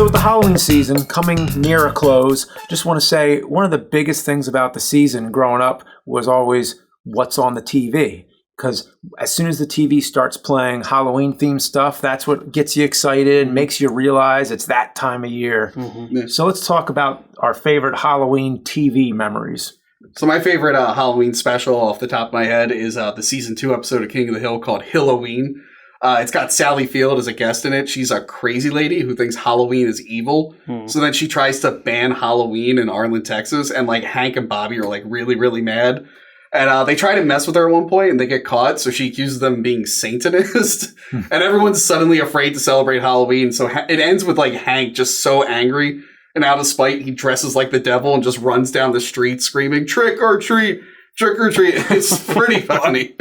So with the Halloween season coming near a close, just want to say one of the biggest things about the season growing up was always what's on the TV. Because as soon as the TV starts playing Halloween-themed stuff, that's what gets you excited and makes you realize it's that time of year. Mm-hmm. So let's talk about our favorite Halloween TV memories. So my favorite Halloween special off the top of my head is the season 2 episode of King of the Hill called Halloween. It's got Sally Field as a guest in it. She's a crazy lady who thinks Halloween is evil. So then she tries to ban Halloween in Arlen, Texas. And like Hank and Bobby are like really, really mad. And they try to mess with her at one point and they get caught. So she accuses them of being Satanist. And everyone's suddenly afraid to celebrate Halloween. So it ends with like Hank just so angry. And out of spite, he dresses like the devil and just runs down the street screaming, "Trick or treat! Trick or treat!" It's pretty funny.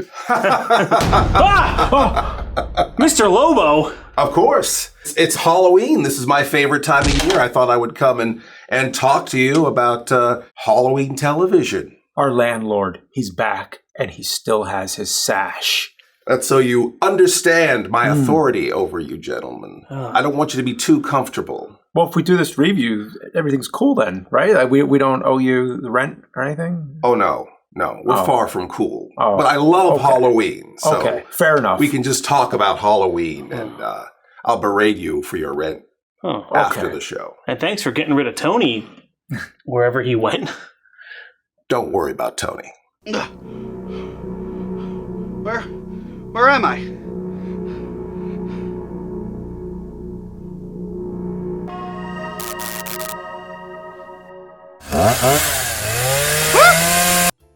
Mr. Lobo! Of course. It's Halloween. This is my favorite time of year. I thought I would come and talk to you about Halloween television. Our landlord, he's back, and he still has his sash. That's so you understand my authority over you, gentlemen. I don't want you to be too comfortable. Well, if we do this review, everything's cool then, right? Like we don't owe you the rent or anything? Oh, no. No, we're far from cool. But I love Halloween. So fair enough. We can just talk about Halloween, and I'll berate you for your rent after the show. And thanks for getting rid of Tony wherever he went. Don't worry about Tony. Where am I?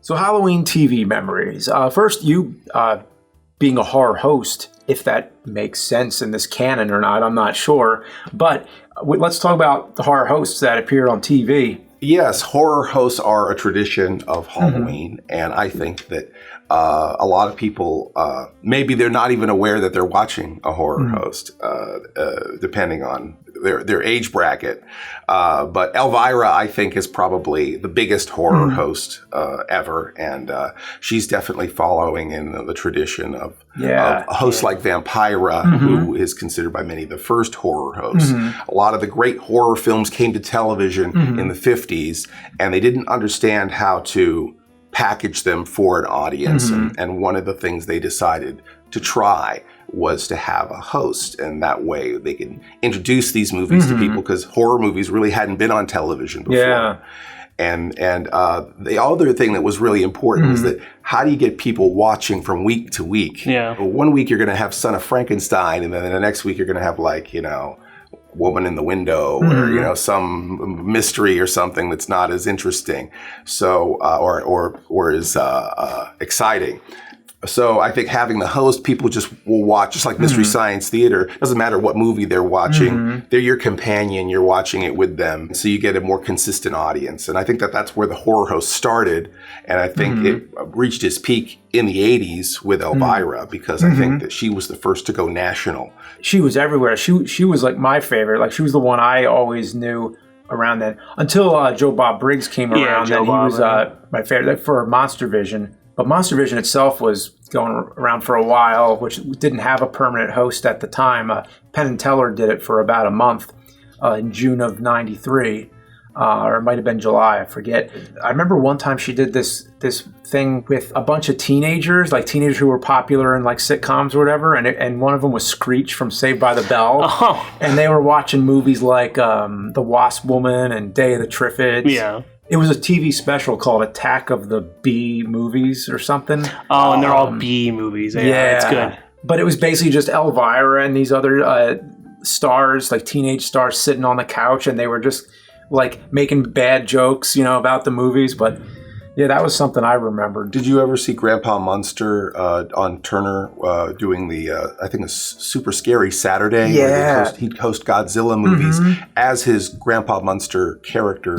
So Halloween TV memories. First, you being a horror host, if that makes sense in this canon or not, I'm not sure. But let's talk about the horror hosts that appeared on TV. Yes, horror hosts are a tradition of Halloween, and I think that a lot of people, maybe they're not even aware that they're watching a horror host, depending on their age bracket. But Elvira, I think, is probably the biggest horror host ever, and she's definitely following in the tradition of a host like Vampira, who is considered by many the first horror host. A lot of the great horror films came to television in the 50s, and they didn't understand how to package them for an audience. And one of the things they decided to try was to have a host, and that way they can introduce these movies to people, because horror movies really hadn't been on television before. And the other thing that was really important is that how do you get people watching from week to week? One week you're going to have Son of Frankenstein, and then the next week you're going to have Woman in the Window, or some mystery or something that's not as interesting, so or as exciting. So I think having the host, people just will watch, just like Mystery Science Theater. Doesn't matter what movie they're watching. They're your companion. You're watching it with them. So you get a more consistent audience. And I think that that's where the horror host started. And I think it reached its peak in the 80s with Elvira, because I think that she was the first to go national. She was everywhere. She was like my favorite. Like she was the one I always knew around then. Until Joe Bob Briggs came around. He was my favorite for Monster Vision. But Monster Vision itself was going around for a while, which didn't have a permanent host at the time. Penn and Teller did it for about a month in June of '93, or it might have been July, I forget. I remember one time she did this thing with a bunch of teenagers who were popular in like sitcoms or whatever, and one of them was Screech from Saved by the Bell. And they were watching movies like The Wasp Woman and Day of the Triffids. Yeah. It was a TV special called Attack of the B Movies or something. Oh, and they're all B movies. Yeah, it's good. But it was basically just Elvira and these other stars, like teenage stars, sitting on the couch, and they were just like making bad jokes, about the movies. But yeah, that was something I remembered. Did you ever see Grandpa Munster on Turner doing the, I think, a Super Scary Saturday? Yeah. Where he'd host Godzilla movies as his Grandpa Munster character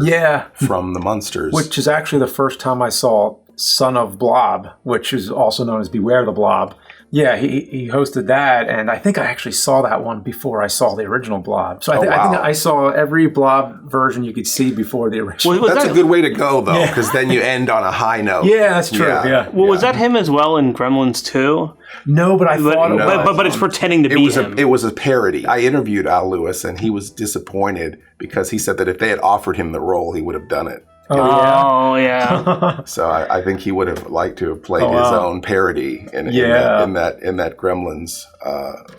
from the Munsters. Which is actually the first time I saw Son of Blob, which is also known as Beware the Blob. Yeah, he hosted that, and I think I actually saw that one before I saw the original Blob. So I think I saw every Blob version you could see before the original. Well, that's a good way to go, though, because then you end on a high note. Yeah, that's true. Yeah. Well, was that him as well in Gremlins 2? No, but I thought it was. But it's pretending to be him. It was a parody. I interviewed Al Lewis, and he was disappointed because he said that if they had offered him the role, he would have done it. Oh, yeah. So I think he would have liked to have played his own parody in that Gremlins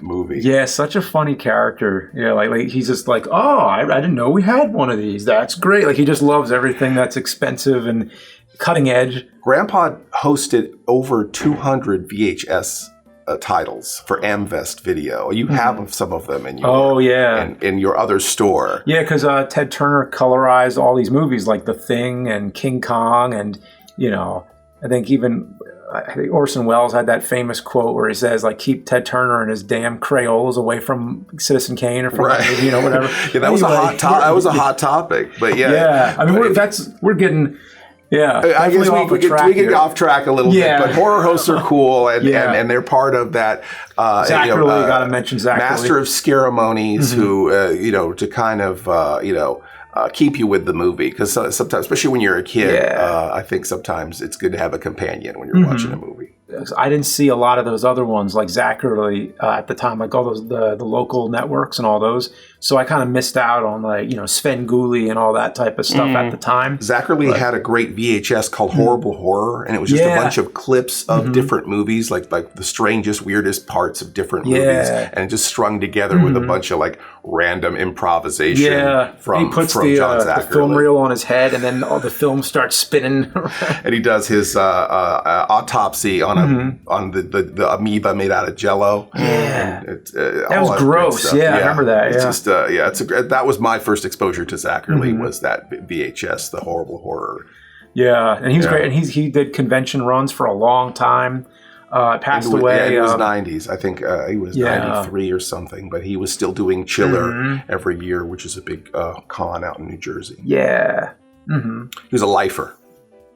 movie. Yeah, such a funny character. Yeah, like he's just like, I didn't know we had one of these. That's great. Like he just loves everything that's expensive and cutting edge. Grandpa hosted over 200 VHS titles for Amvest Video. You have some of them in your in your other store. Yeah, because Ted Turner colorized all these movies like The Thing and King Kong, and I think Orson Welles had that famous quote where he says like, "Keep Ted Turner and his damn Crayolas away from Citizen Kane or from whatever." Yeah, that was a hot topic. That was a hot topic, but yeah. I mean, we're getting. Yeah, I guess we get off track a little bit, but horror hosts are cool, and they're part of that. Zachary, got to mention Zachary, master of ceremonies, who to kind of keep you with the movie, because sometimes, especially when you're a kid, I think sometimes it's good to have a companion when you're watching a movie. I didn't see a lot of those other ones like Zachary at the time, like all those the local networks and all those. So I kind of missed out on like Sven Gulli and all that type of stuff at the time. Zachary had a great VHS called Horrible Horror, and it was just a bunch of clips of different movies, like the strangest, weirdest parts of different movies, and just strung together with a bunch of like random improvisation from he puts John Zachary. The film reel on his head, and then all the film starts spinning. And he does his autopsy on the amoeba made out of Jello. Yeah, that was gross. Yeah, I remember that. It's just that was my first exposure to Zachary was that VHS, the Horrible Horror. Yeah, and he was great, and he did convention runs for a long time. Passed away. Yeah, it was 90s. I think he was 93 or something, but he was still doing Chiller every year, which is a big con out in New Jersey. Yeah. He was a lifer.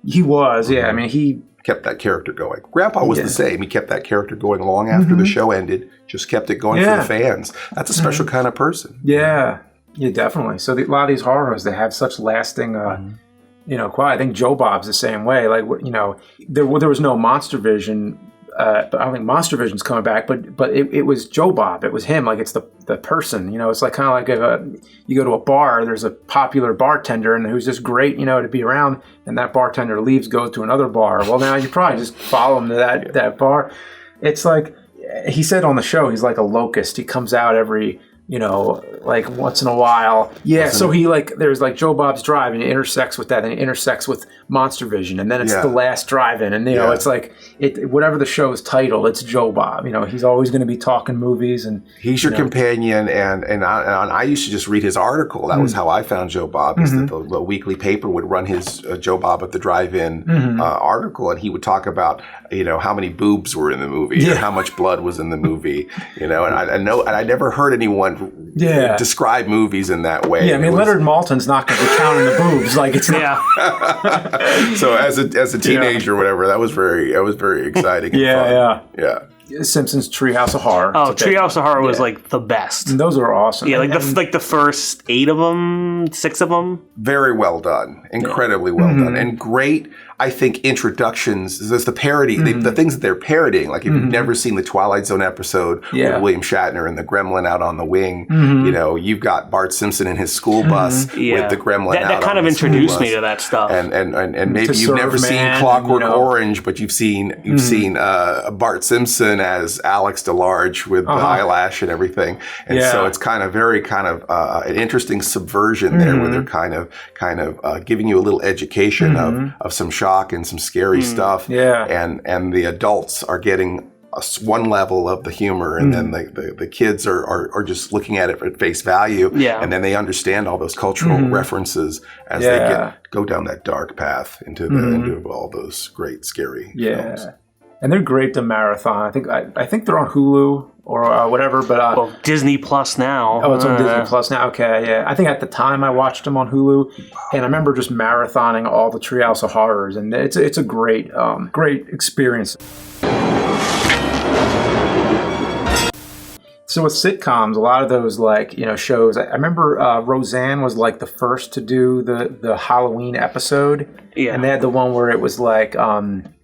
He was, I mean, he kept that character going. Grandpa was the same. He kept that character going long after the show ended, just kept it going for the fans. That's a special kind of person. Yeah, definitely. So a lot of these horrors, they have such lasting... I think Joe Bob's the same way. Like, there was no Monster Vision, but I don't think Monster Vision's coming back. But it was Joe Bob. It was him. Like, it's the person. It's like kind of like if you go to a bar, there's a popular bartender and who's just great, to be around, and that bartender leaves, goes to another bar. Well, now you probably just follow him to that bar. It's like he said on the show, he's like a locust. He comes out every. Like once in a while. Yeah, so he there's like Joe Bob's Drive, and it intersects with that, and it intersects with Monster Vision, and then it's The Last Drive-In, and it's like whatever the show's title, it's Joe Bob. He's always going to be talking movies, and he's your companion. And I used to just read his article. That was how I found Joe Bob. Is that the weekly paper would run his Joe Bob at the Drive-In article, and he would talk about how many boobs were in the movie, or how much blood was in the movie. And I never heard anyone describe movies in that way. Yeah, I mean, Leonard Maltin's not going to be counting the boobs like it's not. So as a teenager or whatever, that was very exciting. And fun. Yeah. Simpsons Treehouse of Horror. Oh, Treehouse of Horror was like the best. And those are awesome. Yeah, like the first 6 of them. Very well done, incredibly well done, and great. I think introductions. There's the parody, the things that they're parodying. Like if you've never seen the Twilight Zone episode with William Shatner and the Gremlin out on the wing, you've got Bart Simpson in his school bus with the Gremlin out on the That kind of introduced me to that stuff. And maybe you've never seen Clockwork Orange, but you've seen Bart Simpson as Alex DeLarge with the eyelash and everything. And so it's kind of an interesting subversion there, where they're kind of giving you a little education of some shock and some scary stuff. Yeah. And the adults are getting one level of the humor, and then the kids are just looking at it at face value. Yeah. And then they understand all those cultural references as they go down that dark path into all those great scary films. And they're great to marathon. I think they're on Hulu or whatever, but well, Disney Plus now. Oh, it's on Disney Plus now. Okay, yeah. I think at the time I watched them on Hulu, and I remember just marathoning all the Treehouse of Horrors, and it's a great experience. So with sitcoms, a lot of those shows. I remember Roseanne was like the first to do the Halloween episode, and they had the one where it was like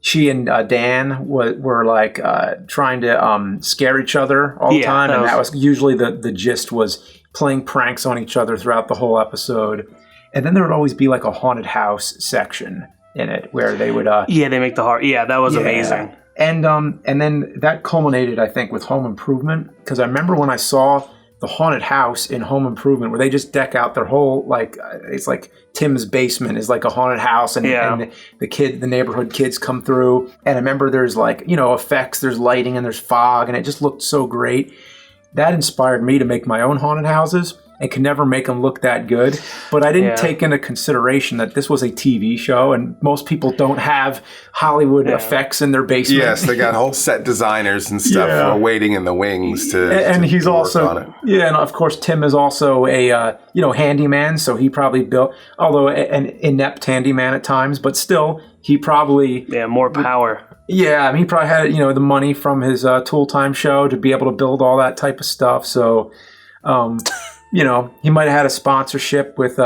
she and Dan were like trying to scare each other all the time, and that was usually the gist was playing pranks on each other throughout the whole episode. And then there would always be like a haunted house section in it where they would they make the horror. Yeah, that was amazing. And then that culminated, I think, with Home Improvement, because I remember when I saw the haunted house in Home Improvement where they just deck out their whole, like, it's like Tim's basement is like a haunted house, and the neighborhood kids come through, and I remember there's like, effects, there's lighting and there's fog, and it just looked so great. That inspired me to make my own haunted houses. And could never make them look that good. But I didn't take into consideration that this was a TV show, and most people don't have Hollywood effects in their basement. Yes, they got whole set designers and stuff waiting in the wings to he's also work on it. Yeah, and of course Tim is also a handyman, so he probably built, although an inept handyman at times, but still he probably more power. Yeah, I mean, he probably had the money from his Tool Time show to be able to build all that type of stuff. So. He might have had a sponsorship with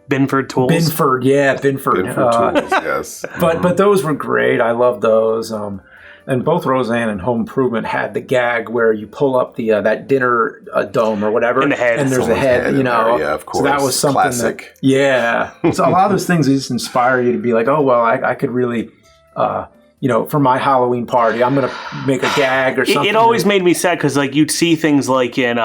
Binford Tools. Binford Tools, yes. But those were great. I love those. And both Roseanne and Home Improvement had the gag where you pull up the that dinner dome or whatever, and there's a head, Yeah, of course. So that was something. Classic. So a lot of those things just inspire you to be like, oh well, I could really. For my Halloween party, I'm going to make a gag or something. It always made me sad because, like, you'd see things like in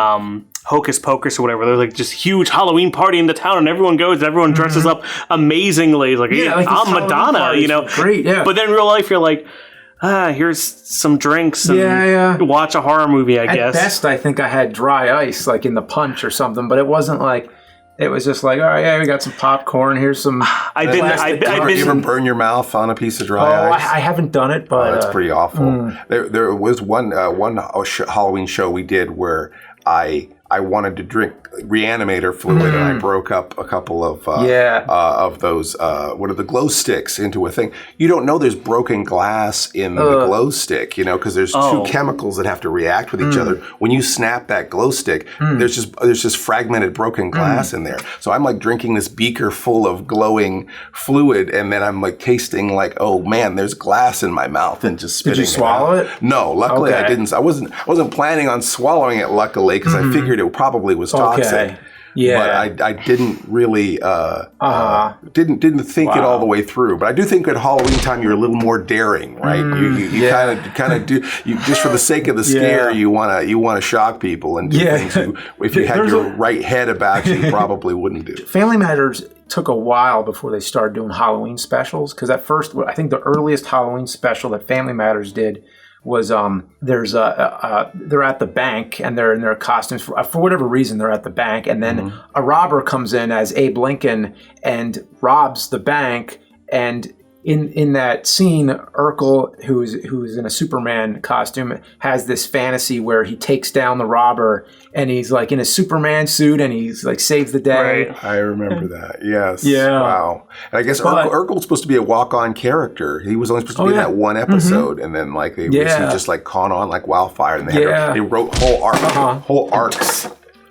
Hocus Pocus or whatever. There's like just huge Halloween party in the town, and everyone goes, and everyone dresses up amazingly. Like, I'm Madonna, Great, yeah. But then in real life, you're like, here's some drinks and watch a horror movie, I guess. At best, I think I had dry ice, like in the punch or something, but it wasn't like. It was just like, all right, we got some popcorn. Here's some. You ever burn your mouth on a piece of dry ice? I haven't done it, but that's pretty awful. There was one Halloween show we did where I wanted to drink Reanimator fluid, and I broke up a couple of those what are the glow sticks into a thing. You don't know there's broken glass in the glow stick, because there's two chemicals that have to react with each other. When you snap that glow stick, there's just fragmented broken glass in there. So I'm like drinking this beaker full of glowing fluid, and then I'm like tasting like, oh man, there's glass in my mouth, and just spitting. Did you swallow it? No, luckily I didn't. I wasn't planning on swallowing it, luckily, because I figured it probably was toxic. Yeah, but I didn't really didn't think it all the way through. But I do think at Halloween time you're a little more daring, right? You kind of do just for the sake of the scare. You want to shock people and do things if you had your right head about you probably wouldn't do. Family Matters took a while before they started doing Halloween specials, because at first I think the earliest Halloween special that Family Matters did was they're at the bank and they're in their costumes for whatever reason. They're at the bank, and then a robber comes in as Abe Lincoln and robs the bank. And in that scene, Urkel, who's in a Superman costume, has this fantasy where he takes down the robber, and he's like in a Superman suit, and he's like saves the day. Right. I remember that. Yes. Yeah. Wow. And I guess Urkel's supposed to be a walk-on character. He was only supposed to be in that one episode, and then like they just like caught on like wildfire, and they wrote whole arcs.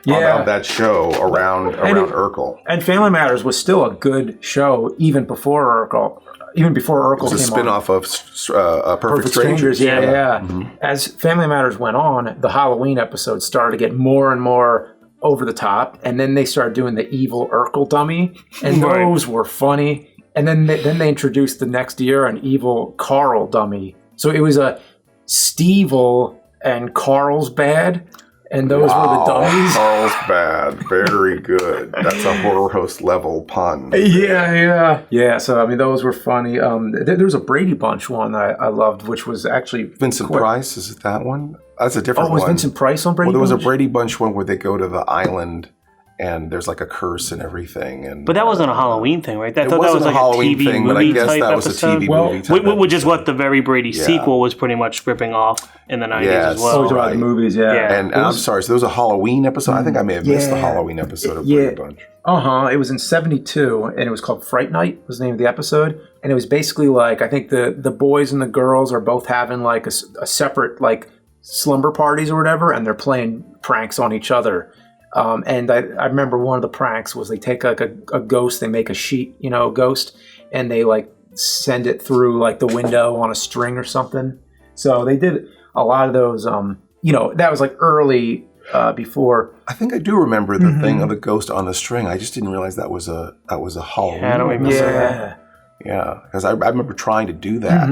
Of that show around Urkel. And Family Matters was still a good show even before Urkel. Even before Urkel came on. It's a spin-off of Perfect Strangers. Yeah. As Family Matters went on, the Halloween episodes started to get more and more over the top, and then they started doing the evil Urkel dummy, and those were funny. And then they introduced the next year an evil Carl dummy. So it was a Steve-ul and Carl's bad. And those were the dummies. Carl's bad. Very good. That's a horror host level pun. Yeah. So, I mean, those were funny. There was a Brady Bunch one I loved, which was actually... Vincent Price, is it that one? That's a different one. Oh, was Vincent Price on Brady Bunch? Well, there was a Brady Bunch one where they go to the island and there's like a curse and everything. And but that wasn't a Halloween thing, right? I it thought that wasn't was like a Halloween a TV thing, movie but I guess type that was episode. a TV movie type Which is episode. what the Very Brady sequel was pretty much ripping off in the 90s as well. Oh, right. The movies, And I'm sorry, so there was a Halloween episode? I think I may have missed the Halloween episode of Brady Bunch. It was in 1972, and it was called Fright Night was the name of the episode. And it was basically like, I think the boys and the girls are both having like a separate like slumber parties or whatever, and they're playing pranks on each other. And I remember one of the pranks was they take like a ghost, they make a sheet, ghost, and they like send it through like the window on a string or something. So they did a lot of those, that was like early before. I think I do remember the thing of the ghost on the string. I just didn't realize that was a Halloween. Yeah, I don't remember that. Yeah, because I remember trying to do that.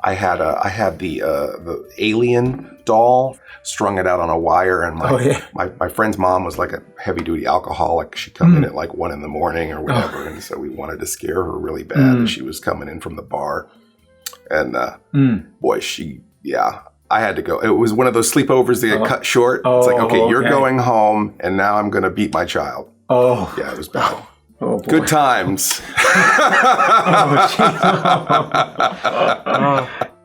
I had the alien doll, strung it out on a wire, and my friend's mom was like a heavy duty alcoholic. She'd come in at like 1 a.m. or whatever, and so we wanted to scare her really bad. And she was coming in from the bar, and boy, I had to go. It was one of those sleepovers that get cut short. It's like, okay, you're going home, and now I'm going to beat my child. Oh, yeah, it was bad. Oh, good times.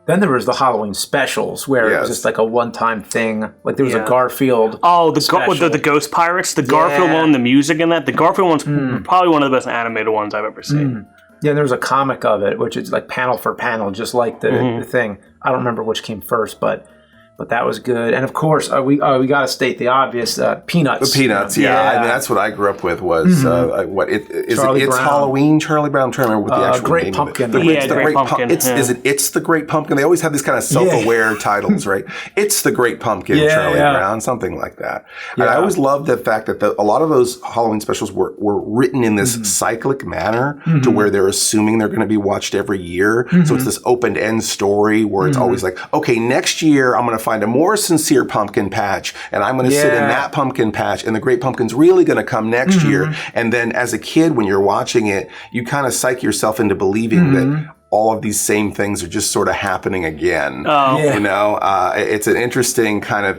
Then there was the Halloween specials where it was just like a one-time thing. Like there was a Garfield. Oh, the Ghost Pirates, the Garfield one, the music in that. The Garfield one's probably one of the best animated ones I've ever seen. Yeah, there was a comic of it, which is like panel for panel, just like the thing. I don't remember which came first, but that was good. And of course, we got to state the obvious: Peanuts. The Peanuts, I mean, that's what I grew up with. Was it's Halloween? Charlie Brown. I'm trying to remember what the actual Great name Pumpkin. of it. The Great Pumpkin. It's the Great Pumpkin. They always have these kind of self-aware titles, right? It's the Great Pumpkin, Charlie Brown, something like that. And I always loved the fact that a lot of those Halloween specials were written in this cyclic manner, to where they're assuming they're going to be watched every year. So it's this open-end story where it's always like, okay, next year I'm going to find a more sincere pumpkin patch, and I'm going to sit in that pumpkin patch, and the Great Pumpkin's really going to come next year. And then as a kid, when you're watching it, you kind of psych yourself into believing that all of these same things are just sort of happening again. It's an interesting kind of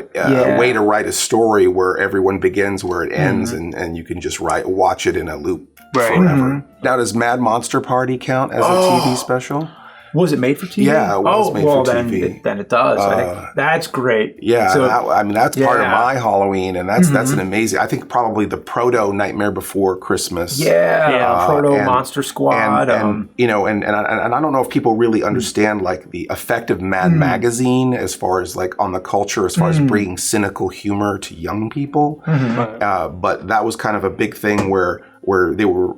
way to write a story where everyone begins where it ends, and you can just watch it in a loop forever. Now, does Mad Monster Party count as a TV special? Was it made for TV? Yeah, it was made for TV. Then it does. I think that's great. Yeah, so, that's part of my Halloween, and that's an amazing. I think probably the proto Nightmare Before Christmas. Proto Monster Squad. And I don't know if people really understand like the effect of Mad Magazine as far as like on the culture, as far as bringing cynical humor to young people. But that was kind of a big thing where they were.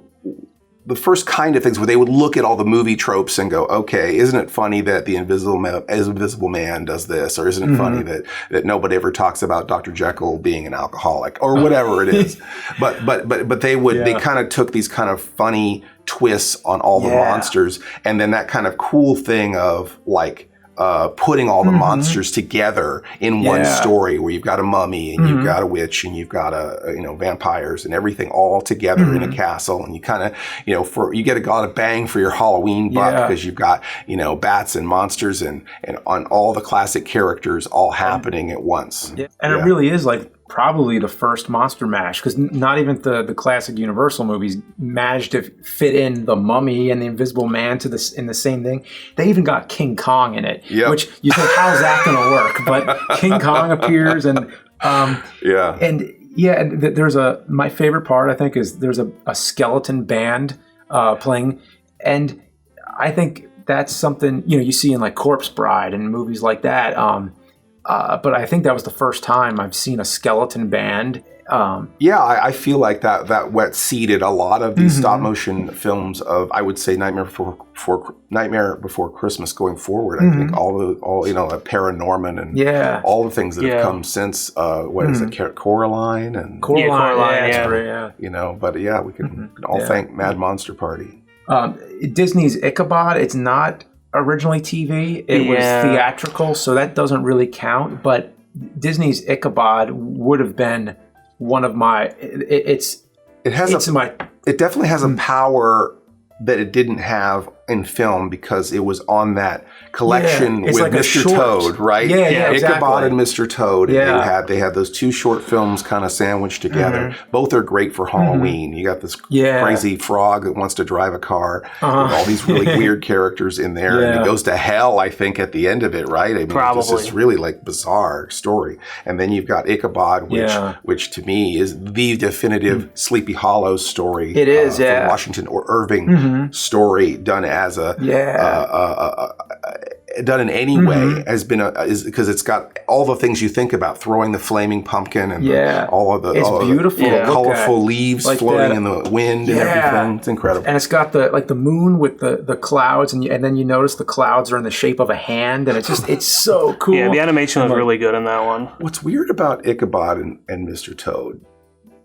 The first kind of things where they would look at all the movie tropes and go, okay, isn't it funny that the Invisible Man does this? Or isn't it funny that nobody ever talks about Dr. Jekyll being an alcoholic or whatever it is? But they kind of took these kind of funny twists on all the monsters, and then that kind of cool thing of like, putting all the monsters together in one story where you've got a mummy and you've got a witch and you've got vampires and everything all together in a castle, and you kind of you get a lot of bang for your Halloween buck because you've got bats and monsters and on all the classic characters all happening at once. It really is like probably the first monster mash, because not even the classic Universal movies managed to fit in the Mummy and the Invisible Man in the same thing. They even got King Kong in it, which you think, how's that going to work? But King Kong appears, and there's my favorite part, I think, is there's a skeleton band playing, and I think that's something you see in like Corpse Bride and movies like that. But I think that was the first time I've seen a skeleton band. I feel like that wet seeded a lot of these stop motion films of, I would say, Nightmare Before Christmas going forward. I think all Paranorman and all the things that have come since. What is it, Coraline and Coraline? But we can all thank Mad Monster Party. Disney's Ichabod. It's not originally TV. It was theatrical, so that doesn't really count. But Disney's Ichabod would have been one of my. It definitely has a power that it didn't have in film because it was on that collection with like Mr. Toad, right? Yeah, exactly. Ichabod and Mr. Toad. Yeah. They had those 2 short films kind of sandwiched together. Both are great for Halloween. You got this crazy frog that wants to drive a car with all these really weird characters in there. And it goes to hell, I think, at the end of it, right? I mean, it's this really like bizarre story. And then you've got Ichabod, which to me is the definitive Sleepy Hollow story. It is, from Washington or Irving story done as a done in any way has been is because it's got all the things you think about, throwing the flaming pumpkin and all of the beautiful, colorful leaves like floating in the wind and everything. It's incredible. And it's got the moon with the clouds, and then you notice the clouds are in the shape of a hand, and it's so cool. Yeah, the animation was really good in that one. What's weird about Ichabod and Mr. Toad,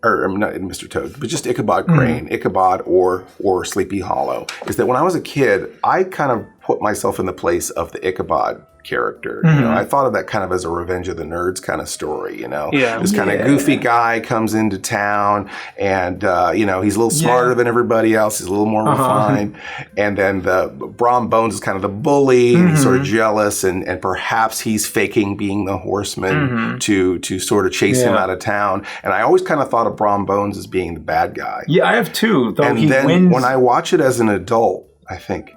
or not Mr. Toad, but just Ichabod Crane, Ichabod or Sleepy Hollow, is that when I was a kid, I kind of put myself in the place of the Ichabod character. You know, I thought of that kind of as a Revenge of the Nerds kind of story, you know. This kind of goofy guy comes into town and, you know, he's a little smarter than everybody else. He's a little more refined. And then the Brom Bones is kind of the bully and he's sort of jealous and perhaps he's faking being the horseman to sort of chase him out of town. And I always kind of thought of Brom Bones as being the bad guy. Yeah, I have too. Though and he then wins. when I watch it as an adult, I think,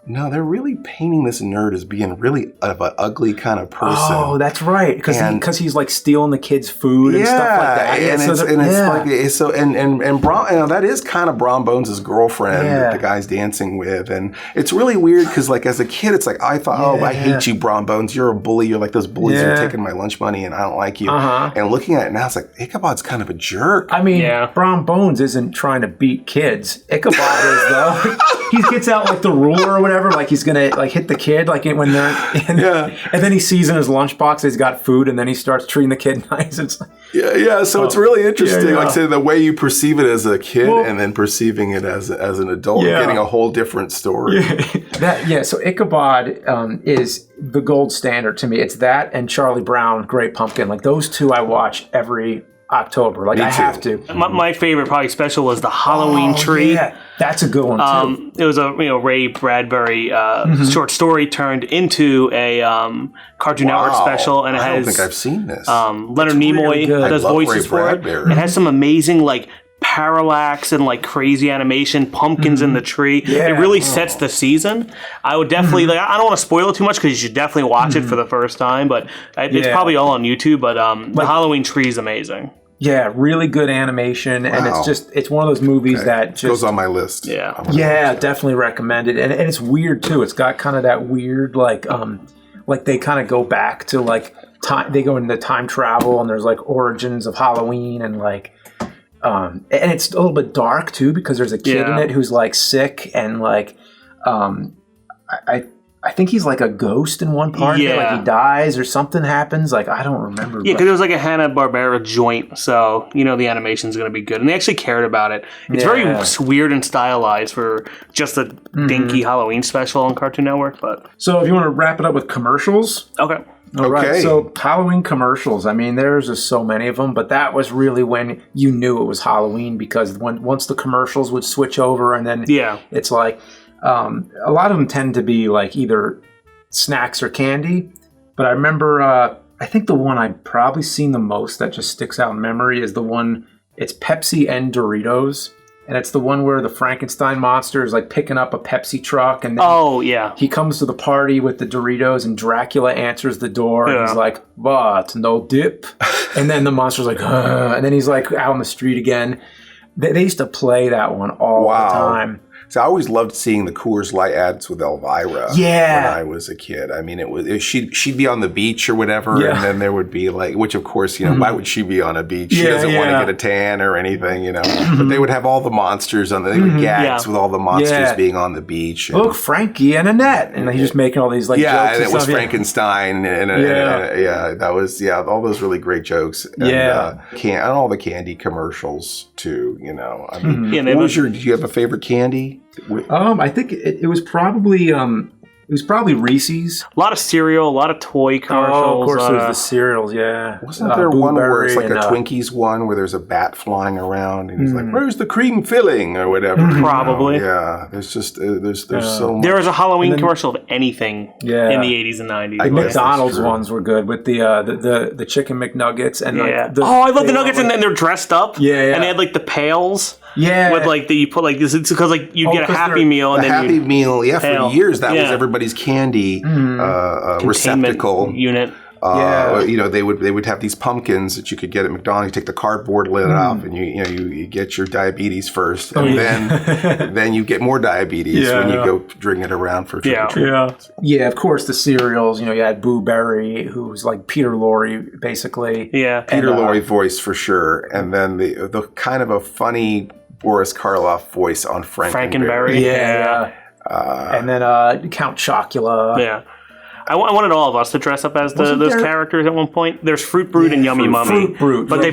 no, they're really painting this nerd as being really of an ugly kind of person. Oh, that's right, because he's like stealing the kids' food and stuff like that. And Brom, you know, that is kind of Brom Bones' girlfriend that the guy's dancing with, and it's really weird because like as a kid, it's like I thought, oh, I hate you, Brom Bones. You're a bully. You're like those bullies who are taking my lunch money, and I don't like you. And looking at it now, it's like Ichabod's kind of a jerk. I mean, Brom Bones isn't trying to beat kids. Ichabod is though. He gets out like the ruler or whatever, like he's gonna like hit the kid, like when they're and then he sees in his lunchbox he's got food, and then he starts treating the kid nice. It's like, so it's really interesting, like say the way you perceive it as a kid and then perceiving it as an adult, getting a whole different story. So Ichabod is the gold standard to me. It's that and Charlie Brown, Great Pumpkin. Like those two I watch every October. Like I have to. My favorite probably special was the Halloween tree. Yeah, that's a good one too. It was a Ray Bradbury short story turned into a Cartoon Network special, and it has. I don't think I've seen this. Leonard Nimoy does voices for it. It has some amazing like parallax and like crazy animation, pumpkins in the tree. It really sets the season. I would definitely like. I don't want to spoil it too much because you should definitely watch it for the first time. But it's probably all on YouTube. But the Halloween tree is amazing. Yeah, really good animation, and it's one of those movies that just goes on my list. Definitely recommend it, and it's weird too. It's got kind of that weird like they kind of go back to like time. They go into time travel, and there's like origins of Halloween, and like and it's a little bit dark too because there's a kid in it who's like sick, and like I think he's like a ghost in one part. Yeah. Like he dies or something happens. Like I don't remember. Yeah, because it was like a Hanna-Barbera joint, so you know the animation's going to be good. And they actually cared about it. It's very weird and stylized for just a dinky Halloween special on Cartoon Network. But so if you want to wrap it up with commercials. Okay. All right. So Halloween commercials. I mean, there's just so many of them, but that was really when you knew it was Halloween because once the commercials would switch over and then it's like... a lot of them tend to be like either snacks or candy, but I remember, I think the one I've probably seen the most that just sticks out in memory is the one, it's Pepsi and Doritos, and it's the one where the Frankenstein monster is like picking up a Pepsi truck, and then he comes to the party with the Doritos, and Dracula answers the door, and he's like, "But no dip," and then the monster's like, and then he's like out on the street again. They used to play that one all the time. So I always loved seeing the Coors Light ads with Elvira when I was a kid. I mean, she'd be on the beach or whatever, and then there would be like, which of course, you know, why would she be on a beach? She doesn't want to get a tan or anything, you know. But they would have all the monsters on they would gags with all the monsters being on the beach. And, look, Frankie and Annette, and he's just making all these like jokes. And it was Frankenstein, and that was all those really great jokes. And, and all the candy commercials too. You know, I mean, did you have a favorite candy? I think it was probably It was probably Reese's. A lot of cereal, a lot of toy commercials. Oh, of course, there's the cereals, yeah. Wasn't there one where it's like a Twinkies one where there's a bat flying around and he's like, "Where's the cream filling?" or whatever. Probably. Yeah, there's just there's so much. There was a Halloween commercial of anything in the 80s and 90s. The McDonald's ones were good with the chicken McNuggets and I love the nuggets, and then they're dressed up. Yeah. And they had like the pails. Yeah, with like you put like this. It's because like you get a Happy Meal and the then Happy Meal. Yeah, for years that was everybody's candy receptacle unit. You know, they would have these pumpkins that you could get at McDonald's. You take the cardboard lid off, and you get your diabetes first, and then you get more diabetes when you go bring it around for trick or treat. Yeah. Of course, the cereals. You know, you had Boo Berry, who was like Peter Lorre, basically. Yeah, Peter Lorre voice for sure, and then the kind of a funny Boris Karloff voice on Frankenberry. Yeah. And then Count Chocula. Yeah. I wanted all of us to dress up as those characters at one point. There's Fruit Brute and Yummy Mummy. Fruit Brute. But they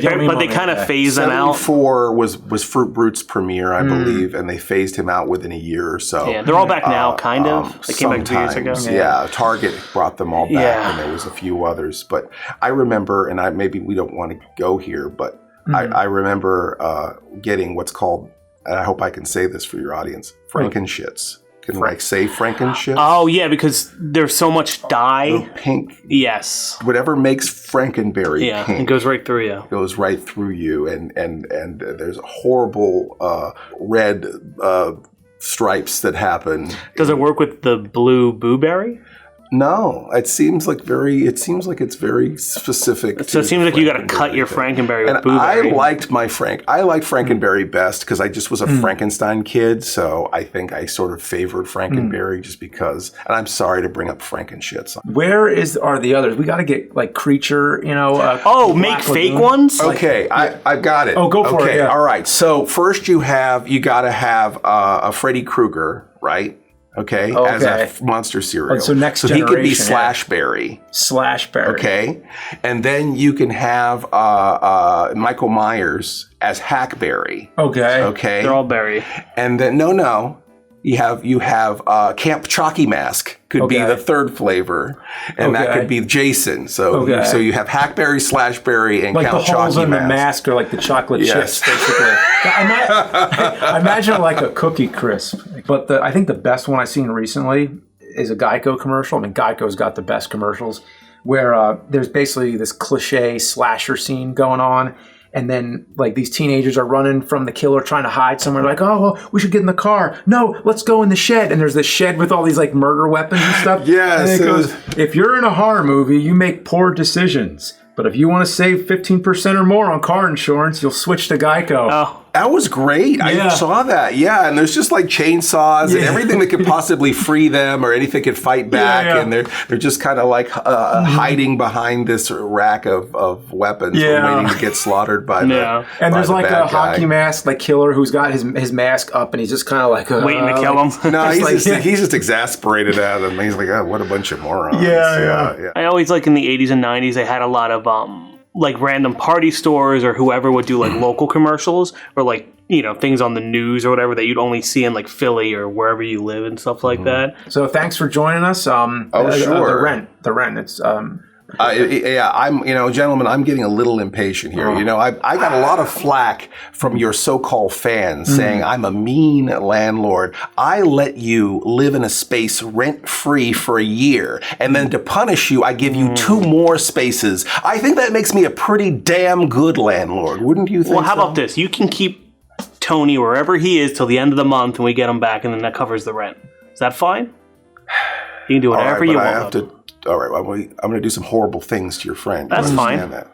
kind of phase them out. 74 was Fruit Brute's premiere, I believe, and they phased him out within a year or so. Yeah, they're all back now, kind of. They came back 2 years ago. Yeah, Target brought them all back, and there was a few others. But I remember, and maybe we don't want to go here, but I remember getting what's called, and I hope I can say this for your audience, Frankenshits. Can I say Frankenshits? Oh, yeah, because there's so much dye. Pink. Yes. Whatever makes Frankenberry pink. It goes right through you. Goes right through you. And there's horrible red stripes that happen. Does it work with the blue Boo-Berry? No, it seems like it's very specific. So it seems like you got to cut your Frankenberry with I Boo-Berry. liked Frankenberry best because I just was a Frankenstein kid, so I think I sort of favored Frankenberry just because. And I'm sorry to bring up Frankenshits. Where are the others? We got to get like Creature, make fake ones. Okay, I've got it. Oh, go for it. Yeah. All right. So first you got to have a Freddy Krueger, right? Okay, as a monster cereal. So next generation. He could be Slashberry. Slashberry. Okay, and then you can have Michael Myers as Hackberry. Okay. They're all berry. And then no. You have Camp Chalky Mask could be the third flavor, and that could be Jason. So you have Hackberry, Slashberry, and like Count Chalky Mask. Like the holes in the mask are like the chocolate chips, basically. I imagine like a Cookie Crisp. But I think the best one I've seen recently is a Geico commercial. I mean, Geico's got the best commercials, where there's basically this cliche slasher scene going on. And then, like, these teenagers are running from the killer trying to hide somewhere. Like, oh, we should get in the car. No, let's go in the shed. And there's this shed with all these, like, murder weapons and stuff. Yes. And it goes, if you're in a horror movie, you make poor decisions. But if you want to save 15% or more on car insurance, you'll switch to Geico. Oh. That was great. I saw that. Yeah, and there's just like chainsaws and everything that could possibly free them or anything could fight back. And they're just kind of like hiding behind this rack of weapons waiting to get slaughtered by the And there's like a guy. hockey mask like killer who's got his mask up and he's just kind of like waiting to kill him. No, he's just exasperated at him. He's like, oh, what a bunch of morons. Yeah. I always like in the 80s and 90s they had a lot of like random party stores or whoever would do like local commercials or like, things on the news or whatever that you'd only see in like Philly or wherever you live and stuff like that. So thanks for joining us. Sure. The Rent. It's gentlemen, I'm getting a little impatient here. I got a lot of flack from your so-called fans saying I'm a mean landlord. I let you live in a space rent-free for a year, and then to punish you, I give you 2 more spaces. I think that makes me a pretty damn good landlord, wouldn't you think? Well, how about this? You can keep Tony wherever he is till the end of the month, and we get him back, and then that covers the rent. Is that fine? You can do whatever you want. All right, I'm going to do some horrible things to your friend. That's fine. That?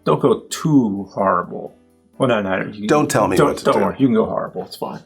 Don't go too horrible. Well, no. Don't tell me what to do. Don't worry. You can go horrible. It's fine.